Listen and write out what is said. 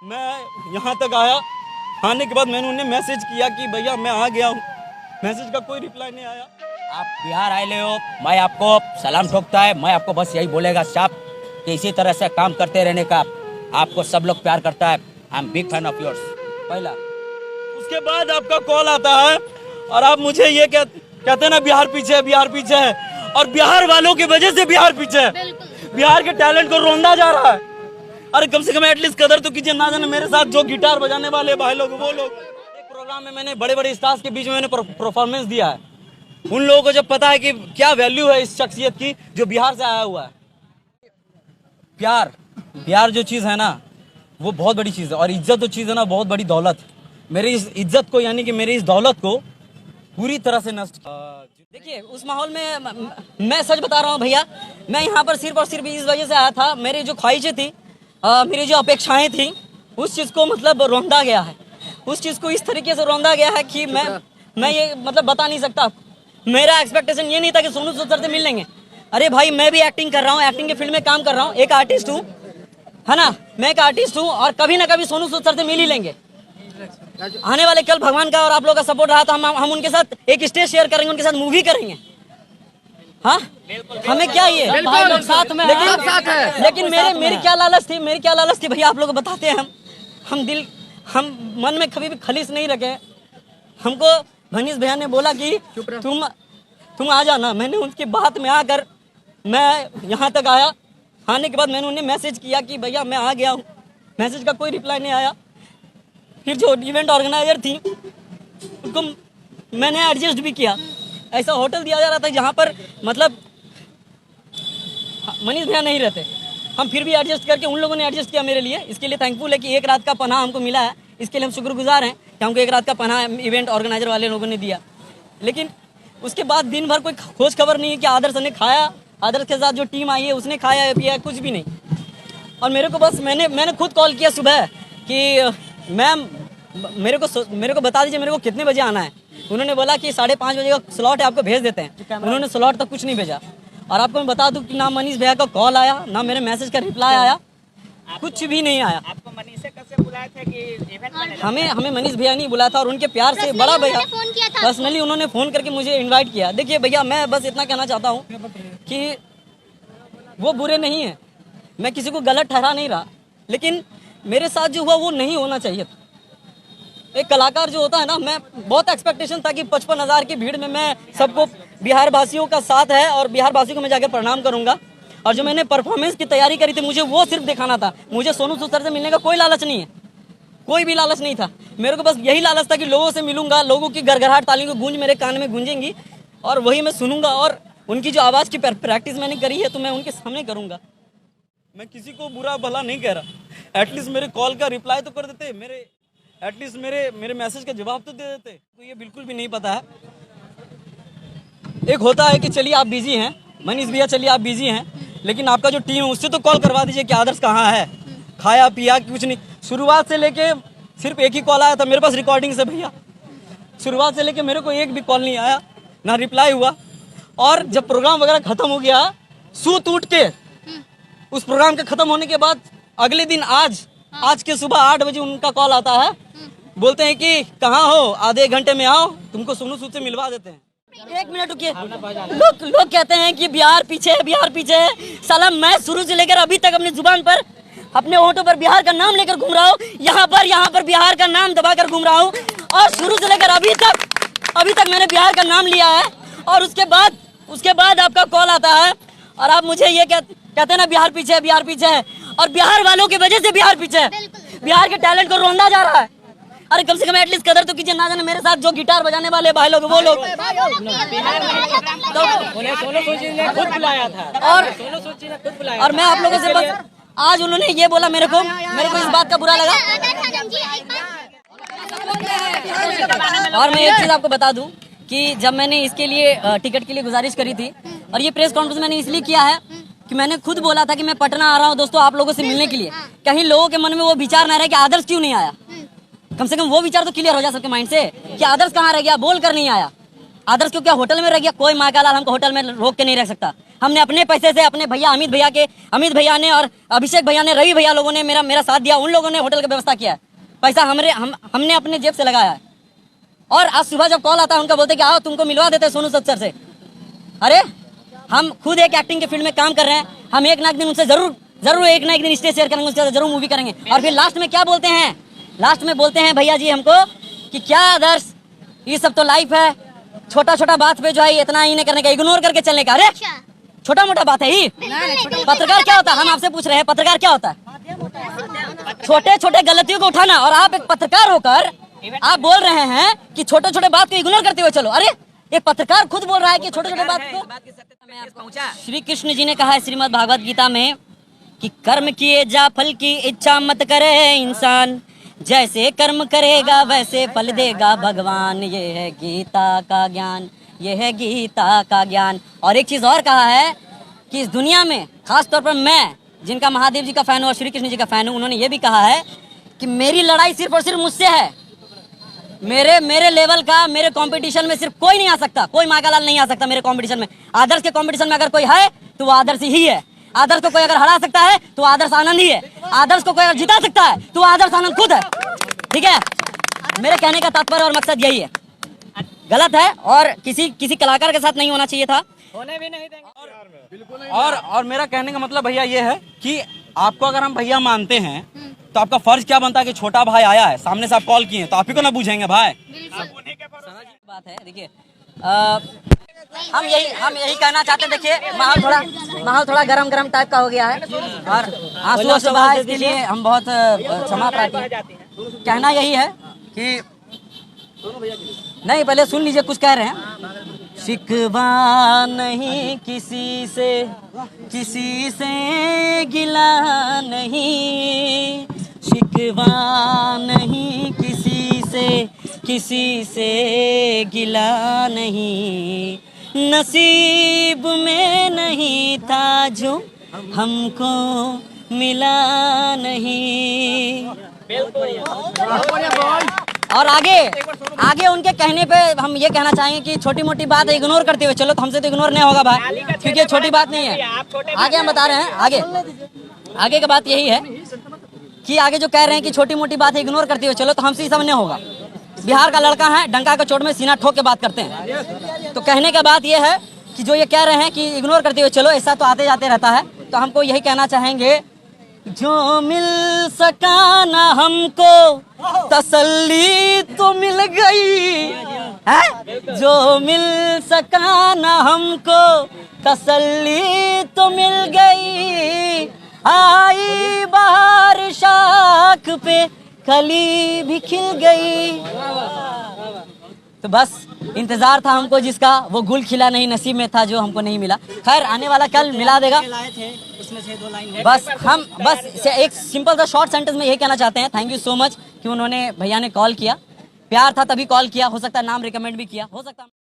मैं यहाँ तक आया, आने के बाद मैंने उन्हें मैसेज किया कि भैया मैं आ गया हूँ, मैसेज का कोई रिप्लाई नहीं आया। आप बिहार आए हो, मैं आपको सलाम ठोकता है। मैं आपको बस यही बोलेगा साहब कि इसी तरह से काम करते रहने का, आपको सब लोग प्यार करता है। I am big fan of yours. पहला उसके बाद आपका कॉल आता है और आप मुझे ये कहते हैं ना बिहार पीछे है, बिहार पीछे है, और बिहार वालों की वजह से बिहार पीछे है। बिहार के टैलेंट को रोंदा जा रहा है। अरे कम से कम एटलीस्ट कदर तो कीजिए। ना जाने मेरे साथ जो गिटार बजाने वाले भाई लोग, वो लोग, एक प्रोग्राम में मैंने बड़े बड़े स्टार्स के बीच में मैंने परफॉर्मेंस दिया है। उन लोगों को जब पता है कि क्या वैल्यू है इस शख्सियत की जो बिहार से आया हुआ है। प्यार जो चीज़ है ना वो बहुत बड़ी चीज़ है, और इज्जत जो चीज़ है ना बहुत बड़ी दौलत। मेरी इस इज्जत को, यानी कि मेरी इस दौलत को पूरी तरह से नष्ट। देखिए उस माहौल में मैं सच बता रहा हूँ भैया, मैं यहाँ पर सिर्फ और सिर्फ इस वजह से आया था। मेरी जो ख्वाहिशें थी, मेरी जो अपेक्षाएं थी, उस चीज़ को मतलब रौंदा गया है। उस चीज़ को इस तरीके से रौंदा गया है कि मैं ये मतलब बता नहीं सकता। मेरा एक्सपेक्टेशन ये नहीं था कि सोनू सूद सर से मिल लेंगे। अरे भाई मैं भी एक्टिंग कर रहा हूँ, एक्टिंग के फील्ड में काम कर रहा हूँ, एक आर्टिस्ट हूँ, है ना। मैं एक आर्टिस्ट हूँ और कभी ना कभी सोनू सूद सर से मिल ही लेंगे। आने वाले कल भगवान का और आप लोगों का सपोर्ट रहा तो हम उनके साथ एक स्टेज शेयर करेंगे, उनके साथ मूवी करेंगे। हाँ हमें क्या ये भाई लोग साथ में, लेकिन मेरी क्या लालच थी भैया, आप लोग बताते हैं। हम मन में कभी भी खलीस नहीं रखे। हमको भनीश भैया ने बोला कि तुम आ जाना। मैंने उनकी बात में आकर मैं यहाँ तक आया, आने के बाद मैंने उन्हें मैसेज किया कि भैया मैं आ गया हूँ। मैसेज का कोई रिप्लाई नहीं आया। फिर जो इवेंट ऑर्गेनाइजर थी उनको मैंने एडजस्ट भी किया। ऐसा होटल दिया जा रहा था जहाँ पर मतलब मनीष भैया नहीं रहते, हम फिर भी एडजस्ट करके उन लोगों ने एडजस्ट किया मेरे लिए। इसके लिए थैंकफुल है कि एक रात का पनाह हमको मिला है। इसके लिए हम शुक्रगुजार हैं कि हमको एक रात का पनाह इवेंट ऑर्गेनाइजर वाले लोगों ने दिया। लेकिन उसके बाद दिन भर कोई खोज खबर नहीं है कि आदर्श ने खाया, आदर्श के साथ जो टीम आई है उसने खाया पिया, कुछ भी नहीं। और मेरे को बस मैंने खुद कॉल किया सुबह कि मैम मेरे को बता दीजिए मेरे को कितने बजे आना है। उन्होंने बोला कि 5:30 बजे का स्लॉट है, आपको भेज देते हैं। उन्होंने स्लॉट तक कुछ नहीं भेजा। और आपको मैं बता दूं कि ना मनीष भैया का कॉल आया, ना मेरे मैसेज का रिप्लाई आया, कुछ भी नहीं आया। आपको मनीष से कैसे बुलाया था कि इवेंट मैनेजर? हमें मनीष भैया नहीं बुलाया था, और उनके प्यार से बड़ा भैया पर्सनली उन्होंने फ़ोन करके मुझे इन्वाइट किया। देखिए भैया मैं बस इतना कहना चाहता हूँ कि वो बुरे नहीं है, मैं किसी को गलत ठहरा नहीं रहा, लेकिन मेरे साथ जो हुआ वो नहीं होना चाहिए था। एक कलाकार जो होता है ना, मैं बहुत एक्सपेक्टेशन था कि 55,000 की भीड़ में मैं सबको, बिहार वासियों का साथ है और बिहार वासियों को मैं जाकर प्रणाम करूंगा। और जो मैंने परफॉर्मेंस की तैयारी करी थी मुझे वो सिर्फ दिखाना था। मुझे सोनू सूद सर से मिलने का कोई लालच नहीं है, कोई भी लालच नहीं था। मेरे को बस यही लालच था कि लोगों से मिलूंगा, लोगों की गड़गड़ाहट तालियों की गूंज मेरे कान में गूंजेंगी और वही मैं सुनूंगा। और उनकी जो आवाज़ की प्रैक्टिस मैंने करी है तो मैं उनके सामने करूंगा। मैं किसी को बुरा भला नहीं कह रहा, एटलीस्ट मेरे कॉल का रिप्लाई तो कर देते, एटलीस्ट मेरे मैसेज का जवाब तो दे देते। तो ये बिल्कुल भी नहीं पता है। एक होता है कि चलिए आप बिजी हैं मनीष भैया, चलिए आप बिजी हैं, लेकिन आपका जो टीम है उससे तो कॉल करवा दीजिए कि आदर्श कहाँ है, खाया पिया कुछ नहीं। शुरुआत से लेके सिर्फ एक ही कॉल आया था मेरे पास रिकॉर्डिंग से भैया। शुरुआत से लेके मेरे को एक भी कॉल नहीं आया, ना रिप्लाई हुआ। और जब प्रोग्राम वगैरह खत्म हो गया, सूत उठ के उस प्रोग्राम के खत्म होने के बाद अगले दिन आज के सुबह 8 बजे उनका कॉल आता है। बोलते हैं कि कहाँ हो, आधे घंटे में आओ, तुमको सोनू सूद से मिलवा देते हैं। 1 मिनट रुकिए। लोग कहते हैं कि बिहार पीछे है, बिहार पीछे है। साला मैं शुरू से लेकर अभी तक अपनी जुबान पर, अपने होठों पर बिहार का नाम लेकर घूम रहा हूँ। यहाँ पर बिहार का नाम दबाकर घूम रहा हूँ, और शुरू से लेकर अभी तक मैंने बिहार का नाम लिया है। और उसके बाद आपका कॉल आता है और आप मुझे ये कहते हैं ना बिहार पीछे है, बिहार पीछे है, और बिहार वालों की वजह से बिहार पीछे है। बिहार के टैलेंट को रोंदा जा रहा है। अरे कम से कम एटलीस्ट कदर तो कीजिए। ना जाने मेरे साथ जो गिटार बजाने वाले भाई लोग, वो लोग, और मैं आप लोगों से बस आज उन्होंने ये बोला, मेरे को इस बात का बुरा लगा। और मैं एक चीज आपको बता दूं कि जब मैंने इसके लिए टिकट के लिए गुजारिश करी थी, और ये प्रेस कॉन्फ्रेंस मैंने इसलिए किया है कि मैंने खुद बोला था कि मैं पटना आ रहा हूँ दोस्तों आप लोगों से मिलने के लिए। कहीं लोगों के मन में वो विचार ना रहे कि आदर्श क्यों नहीं आया। कम से कम वो विचार तो क्लियर हो जा सबके माइंड से कि आदर्श कहाँ रह गया, बोल कर नहीं आया। आदर्श क्यों क्या होटल में रह गया? कोई माँ का लाल हमको होटल में रोक के नहीं रख सकता। हमने अपने पैसे से, अपने भैया अमित भैया ने और अभिषेक भैया ने, रवि भैया लोगों ने मेरा साथ दिया। उन लोगों ने होटल की व्यवस्था किया है। पैसा हमने अपने जेब से लगाया है। और आज सुबह जब कॉल आता है उनका, बोलते कि आओ तुमको मिलवा देते सोनू सूद सर से। अरे हम खुद एक एक्टिंग के फील्ड में काम कर रहे हैं। हम एक ना एक दिन उनसे जरूर एक ना एक दिन स्टेज शेयर करेंगे, उसके बाद जरूर मूवी करेंगे। और फिर लास्ट में क्या बोलते हैं? लास्ट में बोलते हैं भैया जी हमको कि क्या आदर्श, ये सब तो लाइफ है, छोटा छोटा बात पे जो है इतना ही नहीं करने का, इग्नोर करके चलने का। अरे छोटा मोटा बात है ही? पत्रकार क्या होता है? हम आपसे पूछ रहे हैं, पत्रकार क्या होता है? छोटे छोटे गलतियों को उठाना। और आप एक पत्रकार होकर आप बोल रहे हैं कि छोटे छोटे बात को इग्नोर करते हुए चलो। अरे एक पत्रकार खुद बोल रहा है कि छोटे छोटे बात को। श्री कृष्ण जी ने कहा है श्रीमद् भागवत गीता में कि कर्म किए जा फल की इच्छा मत करे इंसान, जैसे कर्म करेगा वैसे फल देगा भगवान। ये है गीता का ज्ञान, ये है गीता का ज्ञान। और एक चीज और कहा है कि इस दुनिया में खास तौर पर मैं, जिनका महादेव जी का फैन हूँ और श्री कृष्ण जी का फैन हूँ, उन्होंने ये भी कहा है कि मेरी लड़ाई सिर्फ और सिर्फ मुझसे है। मेरे लेवल का मेरे कंपटीशन में सिर्फ कोई नहीं आ सकता, कोई माकालाल नहीं आ सकता मेरे कंपटीशन में। आदर्श के कंपटीशन में अगर कोई है तो वो आदर्श ही है। आदर्श को कोई अगर हरा सकता है तो आदर्श आनंद ही है। आदर्श को कोई अगर जिता सकता है तो आदर्श आनंद खुद है। ठीक है, मेरे कहने का तात्पर्य और मकसद यही है। गलत है और किसी कलाकार के साथ नहीं होना चाहिए था, होने भी नहीं देंगे। और मेरा कहने का मतलब भैया ये है कि आपको अगर हम भैया मानते हैं तो आपका फर्ज क्या बनता है कि छोटा भाई आया है, सामने से आप कॉल किए तो आप ही को ना पूछेंगे भाई। बात है देखिए, हम यही कहना चाहते हैं। देखिए माहौल थोड़ा गरम टाइप का हो गया है और आंसू से बहा, इसके लिए हम बहुत क्षमा प्रार्थी हैं। कहना यही है कि नहीं, पहले सुन लीजिए कुछ कह रहे हैं। शिकवा नहीं किसी से गिला नहीं, शिकवा नहीं किसी से गिला नहीं, नसीब में नहीं था जो हमको मिला नहीं। और आगे उनके कहने पे हम ये कहना चाहेंगे कि छोटी मोटी बात इग्नोर करते हुए चलो, तो हमसे तो इग्नोर नहीं होगा भाई, क्योंकि छोटी बात नहीं है। आगे हम बता रहे हैं, आगे का बात यही है कि आगे जो कह रहे हैं कि छोटी मोटी बात इग्नोर करते हुए चलो, तो हमसे सब नहीं होगा। बिहार का लड़का है, डंका का चोट में सीना ठोक के बात करते हैं। तो कहने का बात यह है कि जो ये कह रहे हैं कि इग्नोर करते हुए चलो, ऐसा तो आते जाते रहता है। तो हमको यही कहना चाहेंगे, जो मिल सका ना हमको तसल्ली तो मिल गई है, जो मिल सका ना हमको तसल्ली तो मिल गई, आई बाहर शाख पे कली भी खिल गई। तो बस इंतजार था हमको जिसका, वो गुल खिला नहीं नसीब में था जो हमको नहीं मिला। खैर आने वाला कल मिला देगा। उसमें से 2 लाइन बस हम एक सिंपल सा शॉर्ट सेंटेंस में यही कहना चाहते हैं, थैंक यू सो मच कि उन्होंने भैया ने कॉल किया। प्यार था तभी कॉल किया, हो सकता है नाम रिकमेंड भी किया, हो सकता है।